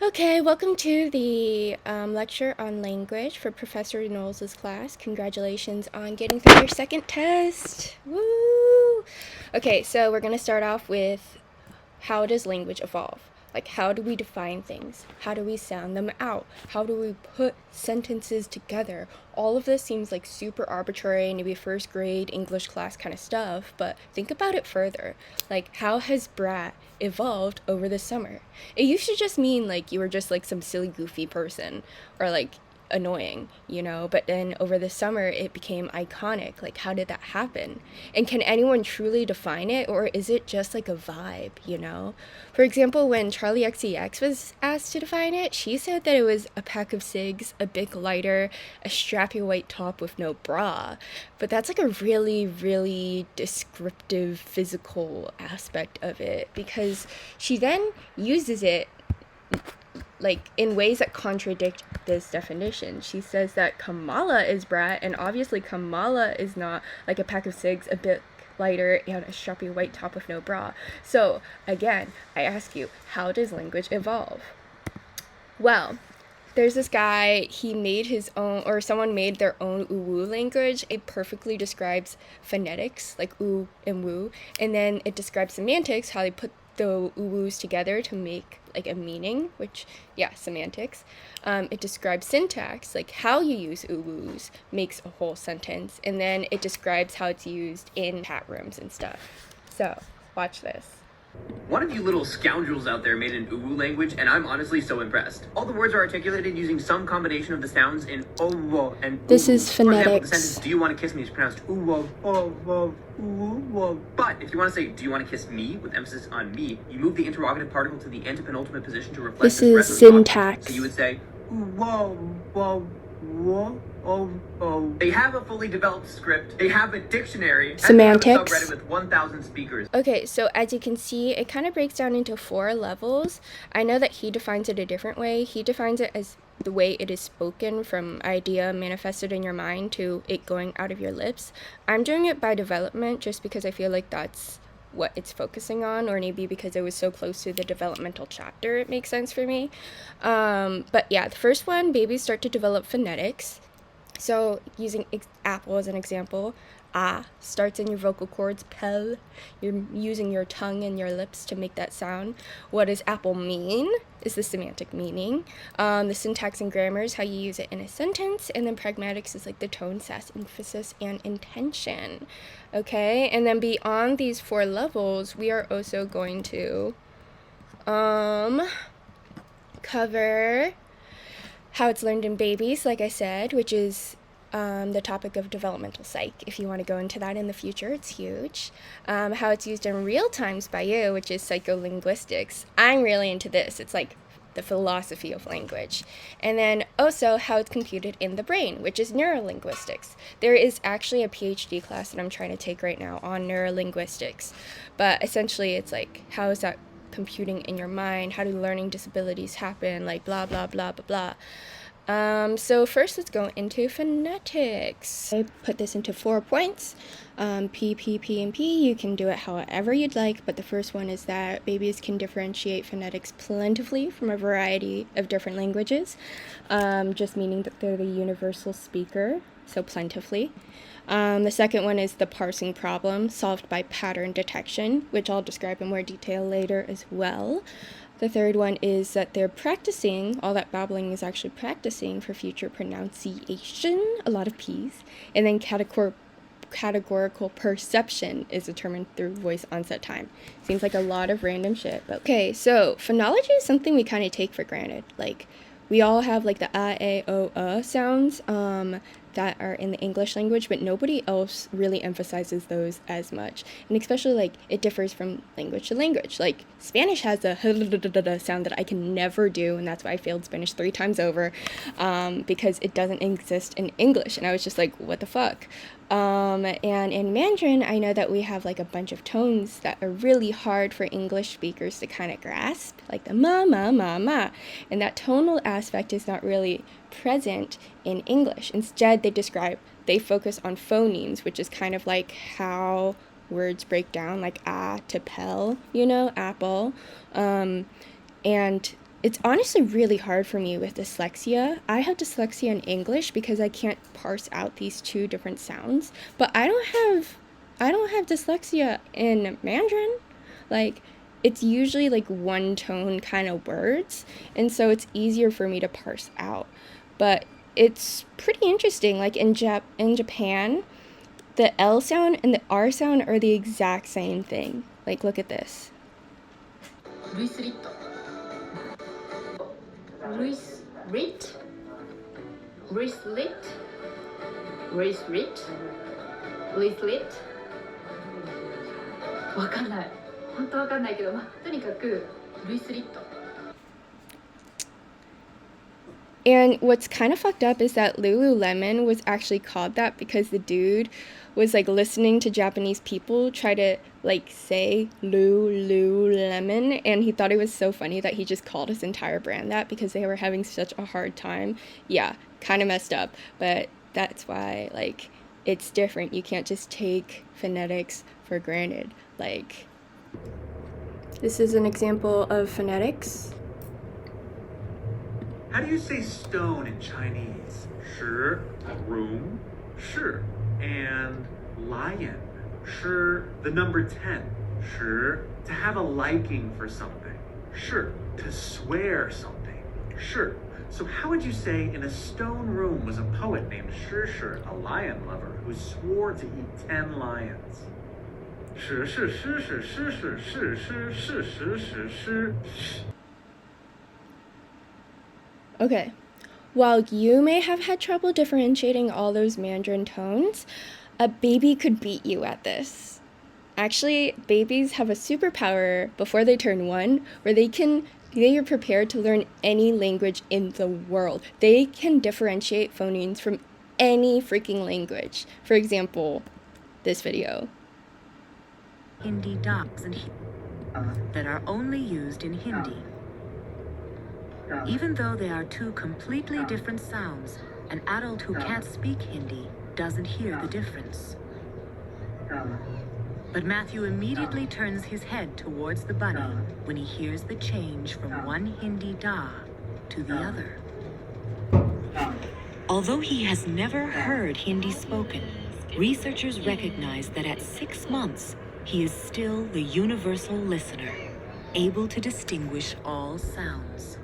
Okay, welcome to the lecture on language for Professor Knowles' class. Congratulations on getting through your second test. Woo! Okay, so we're going to start off with how does language evolve? Like, how do we define things? How do we sound them out? How do we put sentences together? All of this seems like super arbitrary, maybe first grade English class kind of stuff, but think about it further. Like, how has brat evolved over the summer? It used to just mean like you were just like some silly, goofy person, or like annoying, but then over the summer it became iconic. Like, how did that happen? And can anyone truly define it, or is it just like a vibe? For example, when Charlie XCX was asked to define it, she said that it was a pack of cigs, a big lighter, a strappy white top with no bra. But that's like a really, really descriptive physical aspect of it, because she then uses it like in ways that contradict this definition. She says that Kamala is brat, and obviously Kamala is not like a pack of cigs, a bit lighter, and a strappy white top with no bra. So again, I ask you, how does language evolve? Well, there's this guy, he made his own, or someone made their own uwu language. It perfectly describes phonetics, like oo and woo, and then it describes semantics, how they put the uwus together to make like a meaning, which, yeah, semantics. It describes syntax, like how you use uwus makes a whole sentence, and then it describes how it's used in chat rooms and stuff. So, watch this. One of you little scoundrels out there made an uwu language, and I'm honestly so impressed. All the words are articulated using some combination of the sounds in owo and uwu. This is phonetics. For example, the sentence, do you want to kiss me, is pronounced uwo, owo, uwo. But if you want to say, do you want to kiss me, with emphasis on me, you move the interrogative particle to the antepenultimate position to reflect this the is stress response. syntax. So you would say, uwo, wo, wo. Oh. They have a fully developed script. They have a dictionary. Semantics. And they have a subreddit with 1,000 speakers. Okay, so as you can see, it kind of breaks down into 4 levels. I know that he defines it a different way. He defines it as the way it is spoken, from idea manifested in your mind to it going out of your lips. I'm doing it by development just because I feel like that's what it's focusing on, or maybe because it was so close to the developmental chapter, it makes sense for me. But yeah, the first one, babies start to develop phonetics. So, using apple as an example, starts in your vocal cords, pel. You're using your tongue and your lips to make that sound. What does apple mean is the semantic meaning. The syntax and grammar is how you use it in a sentence. And then pragmatics is like the tone, sass, emphasis, and intention. Okay? And then beyond these 4 levels, we are also going to cover how it's learned in babies, like I said, which is the topic of developmental psych. If you want to go into that in the future, it's huge. How it's used in real times by you, which is psycholinguistics. I'm really into this. It's like the philosophy of language. And then also how it's computed in the brain, which is neurolinguistics. There is actually a PhD class that I'm trying to take right now on neurolinguistics. But essentially, it's like, how is that computing in your mind? How do learning disabilities happen? Like blah, blah, blah, blah, blah. So first let's go into phonetics. I put this into 4 points. P, P, P, and P. You can do it however you'd like, but the first one is that babies can differentiate phonetics plentifully from a variety of different languages, just meaning that they're the universal speaker, so plentifully. The second one is the parsing problem, solved by pattern detection, which I'll describe in more detail later as well. The third one is that they're practicing, all that babbling is actually practicing for future pronunciation, a lot of P's. And then categorical perception is determined through voice onset time. Seems like a lot of random shit, but okay. So phonology is something we kind of take for granted. Like, we all have like the a, sounds that are in the English language, but nobody else really emphasizes those as much. And especially, like, it differs from language to language. Like, Spanish has a sound that I can never do, and that's why I failed Spanish 3 times over, because it doesn't exist in English. And I was just like, what the fuck? And in Mandarin, I know that we have like a bunch of tones that are really hard for English speakers to kind of grasp, like the ma, ma, ma, ma. And that tonal aspect is not really present in English. Instead, they focus on phonemes, which is kind of like how words break down, like to pel, apple. And it's honestly really hard for me with dyslexia. I have dyslexia in English because I can't parse out these two different sounds, but I don't have dyslexia in Mandarin. Like, it's usually like one tone kind of words, and so it's easier for me to parse out. But it's pretty interesting. Like in Japan, the L sound and the R sound are the exact same thing. Like, look at this. ルイスリットルイスリットルイスリットルイスリットルイスリットわかんない本当わかんないけど、とにかくルイスリット And what's kind of fucked up is that Lululemon was actually called that because the dude was like listening to Japanese people try to like say Lululemon, and he thought it was so funny that he just called his entire brand that because they were having such a hard time. Yeah, kind of messed up, but that's why like it's different. You can't just take phonetics for granted. Like, this is an example of phonetics. How do you say stone in Chinese? 是 room, 是 and lion, 是 the number 10, 是 to have a liking for something, 是 to swear something, 是. So how would you say in a stone room was a poet named Shi Shi, a lion lover who swore to eat 10 lions? 是是是是是是是是是是是是. Okay. While you may have had trouble differentiating all those Mandarin tones, a baby could beat you at this. Actually, babies have a superpower before they turn 1 where they are prepared to learn any language in the world. They can differentiate phonemes from any freaking language. For example, this video. Hindi dogs and that are only used in Hindi. Even though they are two completely different sounds, an adult who can't speak Hindi doesn't hear the difference. But Matthew immediately turns his head towards the bunny when he hears the change from one Hindi da to the other. Although he has never heard Hindi spoken, researchers recognize that at 6 months, he is still the universal listener, able to distinguish all sounds.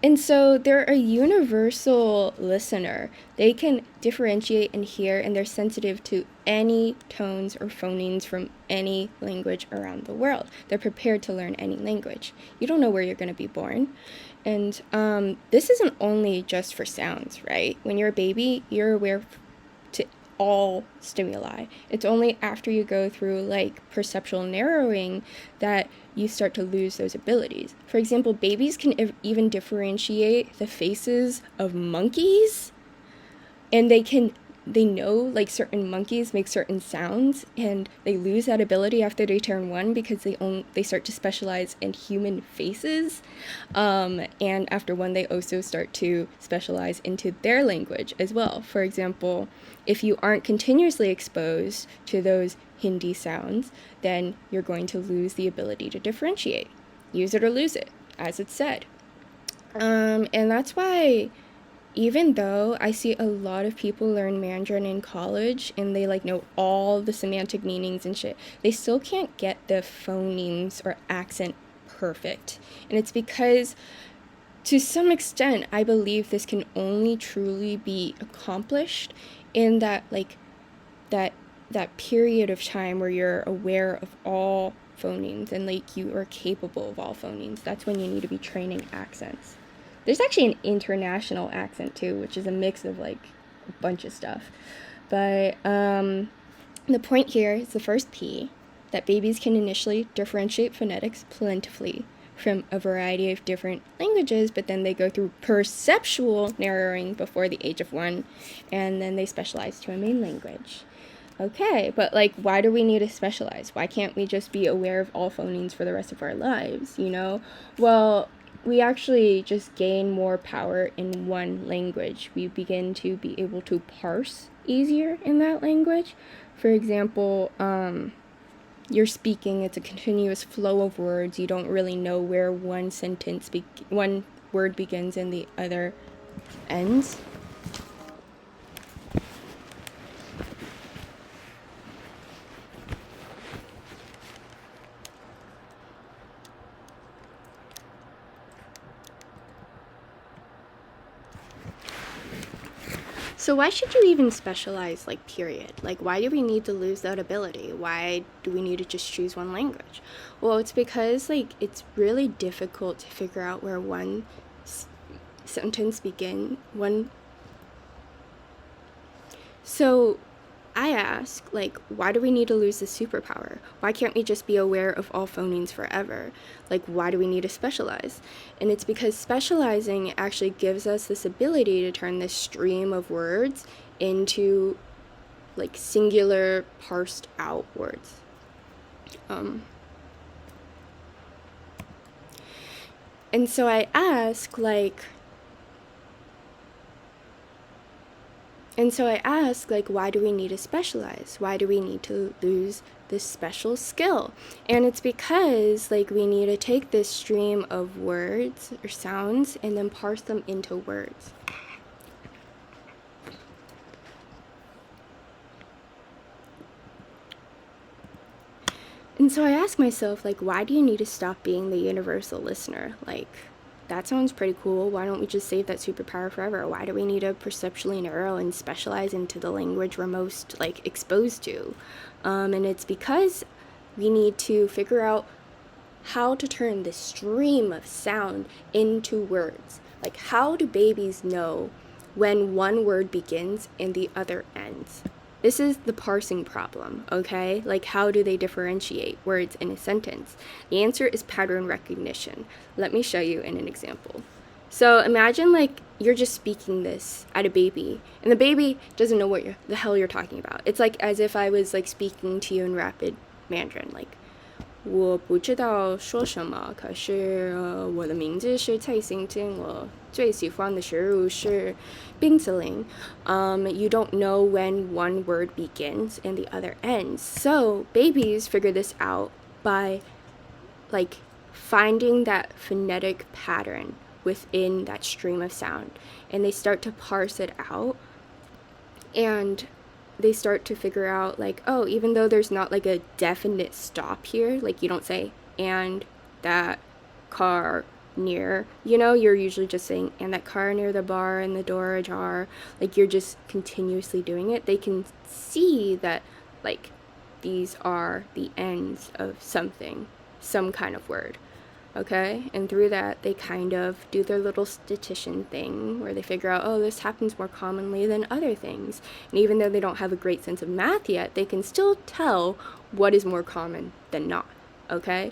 And so they're a universal listener. They can differentiate and hear, and they're sensitive to any tones or phonemes from any language around the world. They're prepared to learn any language. You don't know where you're going to be born. And this isn't only just for sounds, right? When you're a baby, you're aware to all stimuli. It's only after you go through like perceptual narrowing that you start to lose those abilities. For example, babies can even differentiate the faces of monkeys, and they know like certain monkeys make certain sounds, and they lose that ability after they turn 1 because they start to specialize in human faces, and after 1 they also start to specialize into their language as well. For example, if you aren't continuously exposed to those Hindi sounds, then you're going to lose the ability to differentiate. Use it or lose it, as it's said. And that's why even though I see a lot of people learn Mandarin in college and they like know all the semantic meanings and shit, they still can't get the phonemes or accent perfect. And it's because to some extent, I believe this can only truly be accomplished in that like that period of time where you're aware of all phonemes and like you are capable of all phonemes. That's when you need to be training accents. There's actually an international accent too, which is a mix of like a bunch of stuff. But the point here is the first P, that babies can initially differentiate phonetics plentifully from a variety of different languages, but then they go through perceptual narrowing before the age of 1, and then they specialize to a main language. Okay, but like, why do we need to specialize? Why can't we just be aware of all phonemes for the rest of our lives, you know? Well, we actually just gain more power in one language. We begin to be able to parse easier in that language. For example, you're speaking, it's a continuous flow of words. You don't really know where one word begins and the other ends. So why should you even specialize, like, period? Like, why do we need to lose that ability? Why do we need to just choose one language? Well, it's because, like, it's really difficult to figure out where one sentence begins. So I ask, like, why do we need to lose this superpower? Why can't we just be aware of all phonemes forever? Like, why do we need to specialize? And it's because specializing actually gives us this ability to turn this stream of words into, like, singular parsed out words. And so I ask, like, why do we need to specialize? Why do we need to lose this special skill? And it's because, like, we need to take this stream of words or sounds and then parse them into words. And so I ask myself, like, why do you need to stop being the universal listener? Like, that sounds pretty cool. Why don't we just save that superpower forever? Why do we need to perceptually narrow and specialize into the language we're most, like, exposed to? And it's because we need to figure out how to turn this stream of sound into words. Like, how do babies know when one word begins and the other ends? This is the parsing problem, okay? Like, how do they differentiate words in a sentence? The answer is pattern recognition. Let me show you in an example. So imagine, like, you're just speaking this at a baby, and the baby doesn't know what the hell you're talking about. It's like as if I was, like, speaking to you in rapid Mandarin, like, 我不知道说什么，可是我的名字是蔡欣欣，我最喜欢的食物是冰淇淋。You don't know when one word begins and the other ends. So babies figure this out by, like, finding that phonetic pattern within that stream of sound, and they start to parse it out, and they start to figure out, like, oh, even though there's not, like, a definite stop here, like, you don't say, and that car near, you know, you're usually just saying, and that car near the bar and the door ajar, like, you're just continuously doing it. They can see that, like, these are the ends of something, some kind of word. Okay, and through that, they kind of do their little statistician thing where they figure out, oh, this happens more commonly than other things. And even though they don't have a great sense of math yet, they can still tell what is more common than not, okay?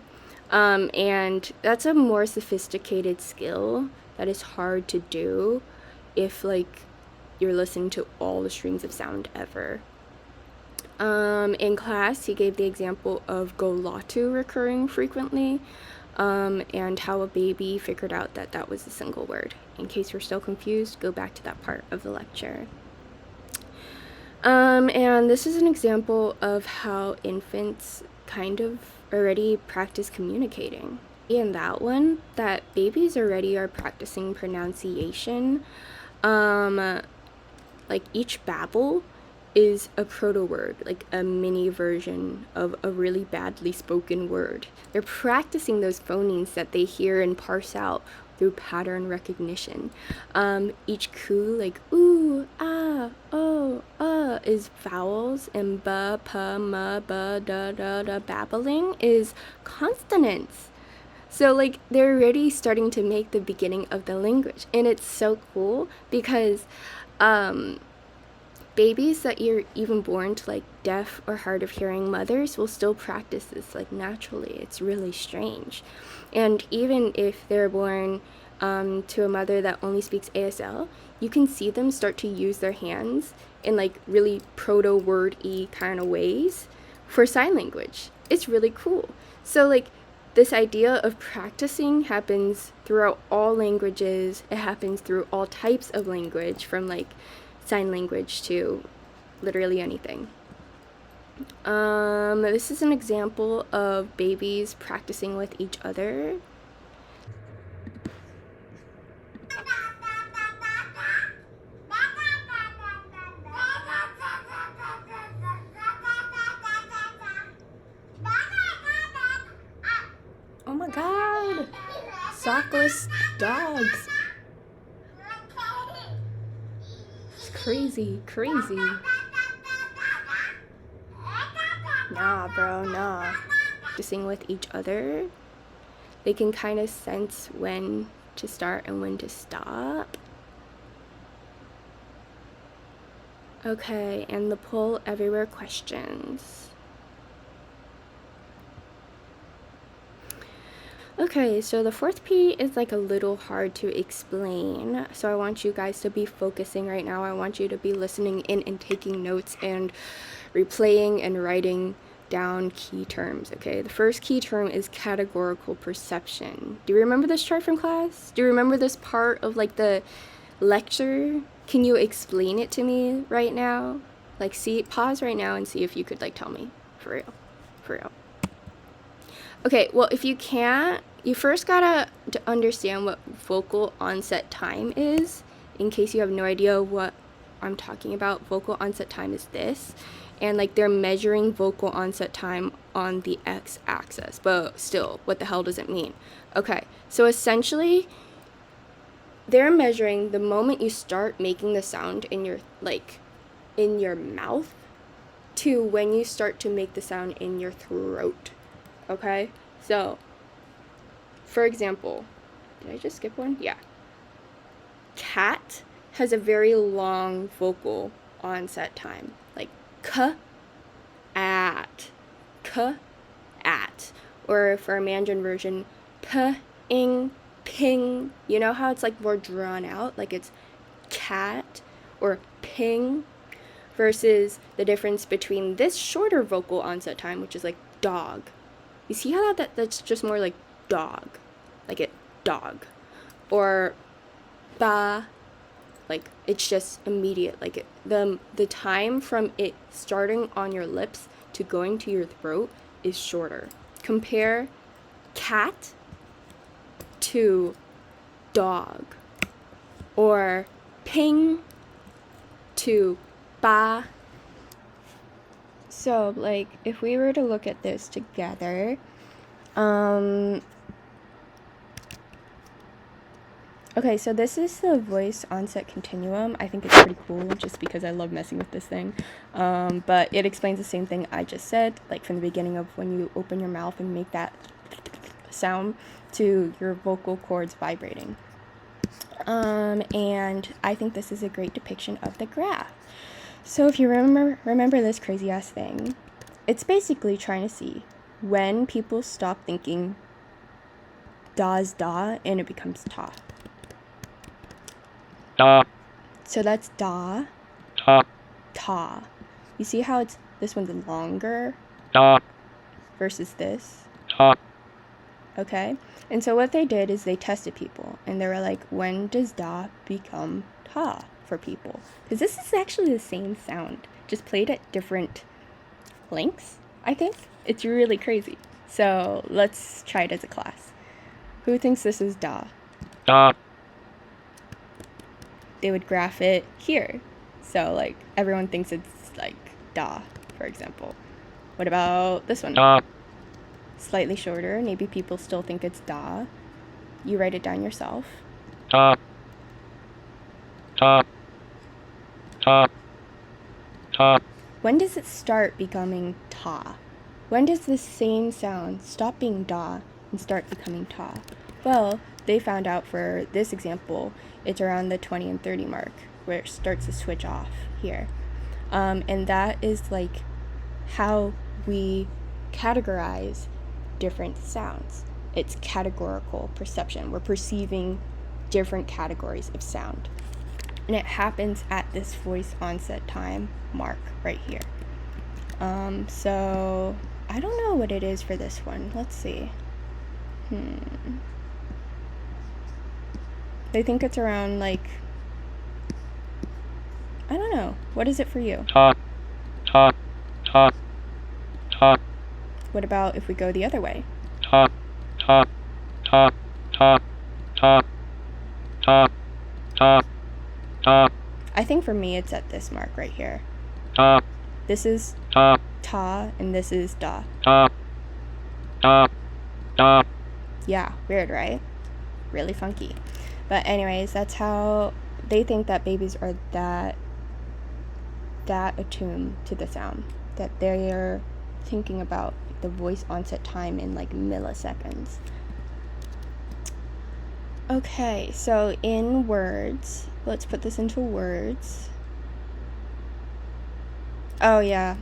And that's a more sophisticated skill that is hard to do if, like, you're listening to all the streams of sound ever. In class, he gave the example of golatu recurring frequently. And how a baby figured out that that was a single word. In case you're still confused, go back to that part of the lecture. And this is an example of how infants kind of already practice communicating. In that one, that babies already are practicing pronunciation. Like, each babble is a proto word, like a mini version of a really badly spoken word. They're practicing those phonemes that they hear and parse out through pattern recognition. Each ku, like ooh, ah, oh, is vowels, and ba, pa, ma, ba, da, da, da, babbling is consonants. So, like, they're already starting to make the beginning of the language, and it's so cool because babies that you're even born to, like, deaf or hard of hearing mothers will still practice this, like, naturally. It's really strange. And even if they're born to a mother that only speaks ASL, you can see them start to use their hands in, like, really proto-word-y kind of ways for sign language. It's really cool. So, like, this idea of practicing happens throughout all languages. It happens through all types of language, from, like, sign language to literally anything. This is an example of babies practicing with each other. Oh my god! Sockless dogs. It's crazy, crazy. Nah, bro, nah. Practicing with each other. They can kind of sense when to start and when to stop. Okay, and the pull everywhere questions. Okay, so the fourth P is like a little hard to explain, so I want you guys to be focusing right now. I want you to be listening in and taking notes and replaying and writing down key terms, okay? The first key term is categorical perception. Do you remember this chart from class? Do you remember this part of like the lecture? Can you explain it to me right now? Like, pause right now and see if you could like tell me, for real. Okay, well, if you can't, you first gotta understand what vocal onset time is. In case you have no idea what I'm talking about, vocal onset time is this. And like they're measuring vocal onset time on the x-axis, but still, what the hell does it mean? Okay, so essentially, they're measuring the moment you start making the sound in your mouth to when you start to make the sound in your throat. Okay, so for example, did I just skip one? Yeah. Cat has a very long vocal onset time, like at, or for a Mandarin version, ing, ping. You know how it's like more drawn out, like it's cat or ping, versus the difference between this shorter vocal onset time, which is like dog. You see how that's just more like dog, like it dog, or ba, like it's just immediate, like the time from it starting on your lips to going to your throat is shorter. Compare cat to dog, or ping to ba. So like if we were to look at this together, okay, so this is the voice onset continuum. I think it's pretty cool just because I love messing with this thing. But it explains the same thing I just said, like from the beginning of when you open your mouth and make that sound to your vocal cords vibrating. And I think this is a great depiction of the graph. So if you remember this crazy ass thing, it's basically trying to see when people stop thinking da's da and it becomes ta. Da. So that's da, Ta. ta. You see how this one's longer Da. versus this? Ta. Okay? And so what they did is they tested people, and they were like, when does da become ta for people? Because this is actually the same sound, just played at different lengths, I think. It's really crazy. So let's try it as a class. Who thinks this is da? Da. They would graph it here. So like everyone thinks it's like da, for example. What about this one? Da. Slightly shorter. Maybe people still think it's da. You write it down yourself. Ta. Ta. Ta. Ta. When does it start becoming ta? When does the same sound stop being da and start becoming ta? Well, they found out for this example, it's around the 20 and 30 mark where it starts to switch off here. And that is like how we categorize different sounds. It's categorical perception. We're perceiving different categories of sound. And it happens at this voice onset time mark right here. So I don't know what it is for this one. Let's see. They think it's around like, I don't know. What is it for you? Ta. Ta. Ta. ta, What about if we go the other way? ta, ta, ta, ta, ta, ta, ta, ta, I think for me it's at this mark right here. ta, This is ta, ta and this is da. ta, ta, ta. Yeah, weird, right? Really funky. But anyways, that's how they think that babies are that attuned to the sound, that they're thinking about the voice onset time in like milliseconds. Okay, so in words, let's put this into words. Oh yeah,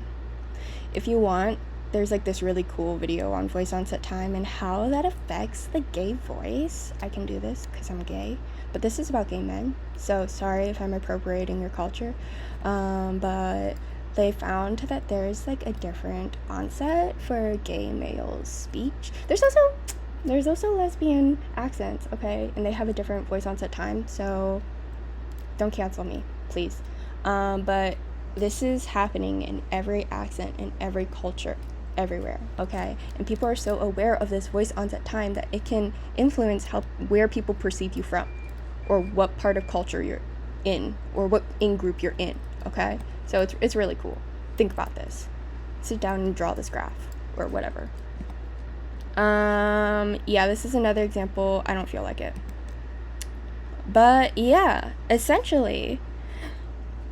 if you want, there's like this really cool video on voice onset time and how that affects the gay voice. I can do this because I'm gay, but this is about gay men, so sorry if I'm appropriating your culture. But they found that there's like a different onset for gay males' speech. There's also lesbian accents, okay, and they have a different voice onset time, so don't cancel me, please. But this is happening in every accent, in every culture, everywhere, okay? And people are so aware of this voice onset time that it can influence where people perceive you from, or what part of culture you're in, or what in-group you're in, okay? So it's really cool. Think about this. Sit down and draw this graph, or whatever. Yeah, this is another example. I don't feel like it. But yeah, essentially,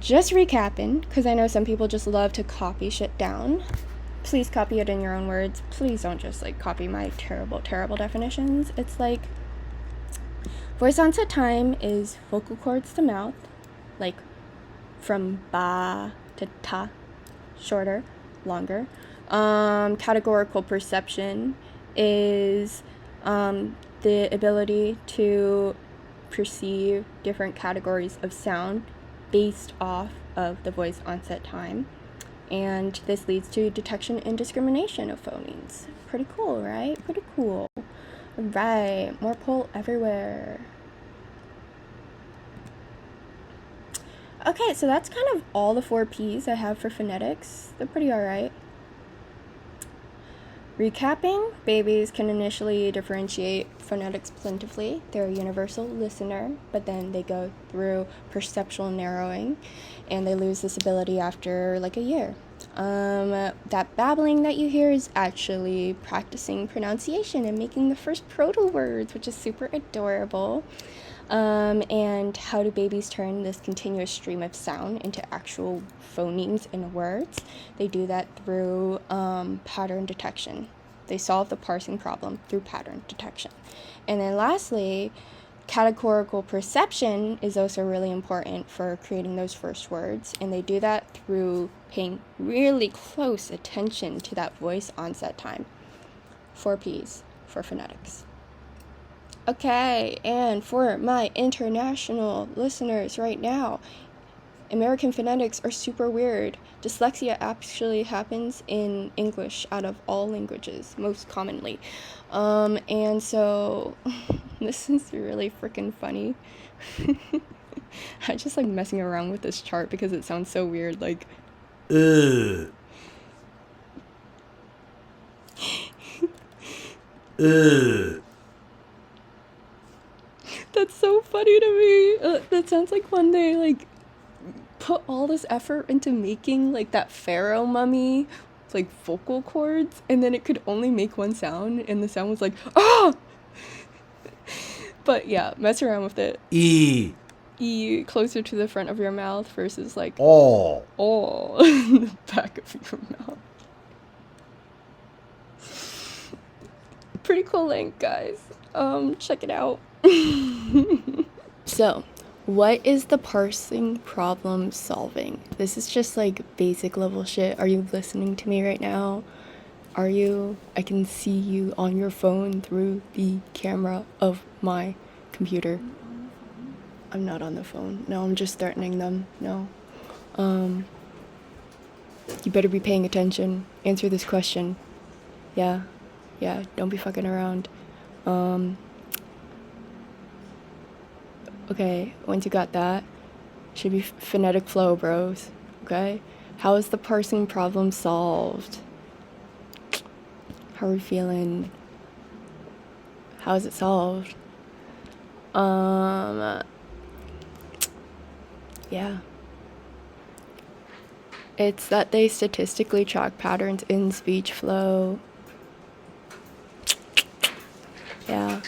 just recapping, because I know some people just love to copy shit down. Please copy it in your own words. Please don't just like copy my terrible definitions. It's like voice onset time is vocal cords to mouth, like from ba to ta, shorter, longer. Categorical perception is the ability to perceive different categories of sound based off of the voice onset time, and this leads to detection and discrimination of phonemes. Pretty cool, right? Pretty cool. Right, more poll everywhere. Okay, so that's kind of all the 4 P's I have for phonetics. They're pretty alright. Recapping, babies can initially differentiate phonetics plentifully. They're a universal listener, but then they go through perceptual narrowing, and they lose this ability after like a year. That babbling that you hear is actually practicing pronunciation and making the first proto words, which is super adorable. And how do babies turn this continuous stream of sound into actual phonemes in words? They do that through pattern detection. They solve the parsing problem through pattern detection. And then lastly, categorical perception is also really important for creating those first words, and they do that through paying really close attention to that voice onset time. 4 P's for phonetics. Okay, and for my international listeners right now, American phonetics are super weird. Dyslexia actually happens in English out of all languages, most commonly. And so, this is really freaking funny. I just like messing around with this chart because it sounds so weird, like, That's so funny to me. That sounds like when they like put all this effort into making like that pharaoh mummy like vocal cords, and then it could only make one sound, and the sound was like ah. But yeah, mess around with it. E closer to the front of your mouth versus like in the back of your mouth. Pretty cool link, guys. Check it out. So, what is the parsing problem solving? This is just like basic level shit. Are you listening to me right now? Are you? I can see you on your phone through the camera of my computer. I'm not on the phone. No, I'm just threatening them. No. You better be paying attention. Answer this question. Yeah, don't be fucking around. Okay, once you got that, should be phonetic flow, bros. Okay? How is the parsing problem solved? How are we feeling? How is it solved? Yeah. It's that they statistically track patterns in speech flow. Yeah.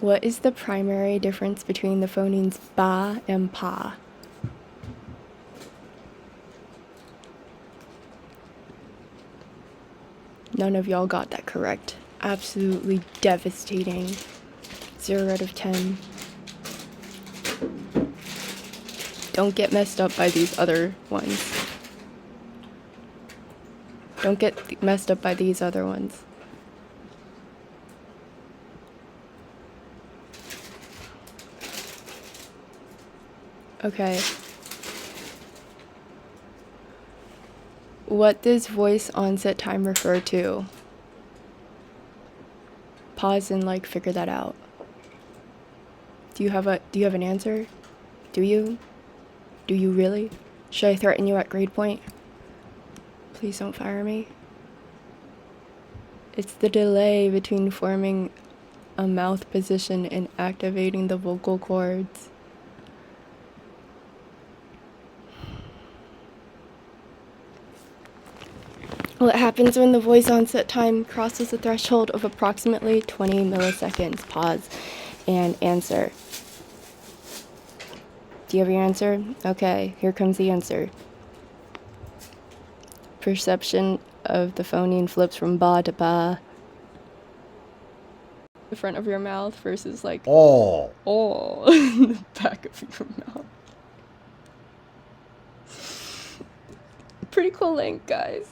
What is the primary difference between the phonemes ba and pa? None of y'all got that correct. Absolutely devastating. 0 out of 10. Don't get messed up by these other ones. Don't get messed up by these other ones. Okay. What does voice onset time refer to? Pause and like figure that out. Do you have an answer? Do you? Do you really? Should I threaten you at grade point? Please don't fire me. It's the delay between forming a mouth position and activating the vocal cords. What happens when the voice onset time crosses the threshold of approximately 20 milliseconds? Pause and answer. Do you have your answer? Okay, here comes the answer. Perception of the phoneme flips from ba to ba. The front of your mouth versus like oh the back of your mouth. Pretty cool link, guys.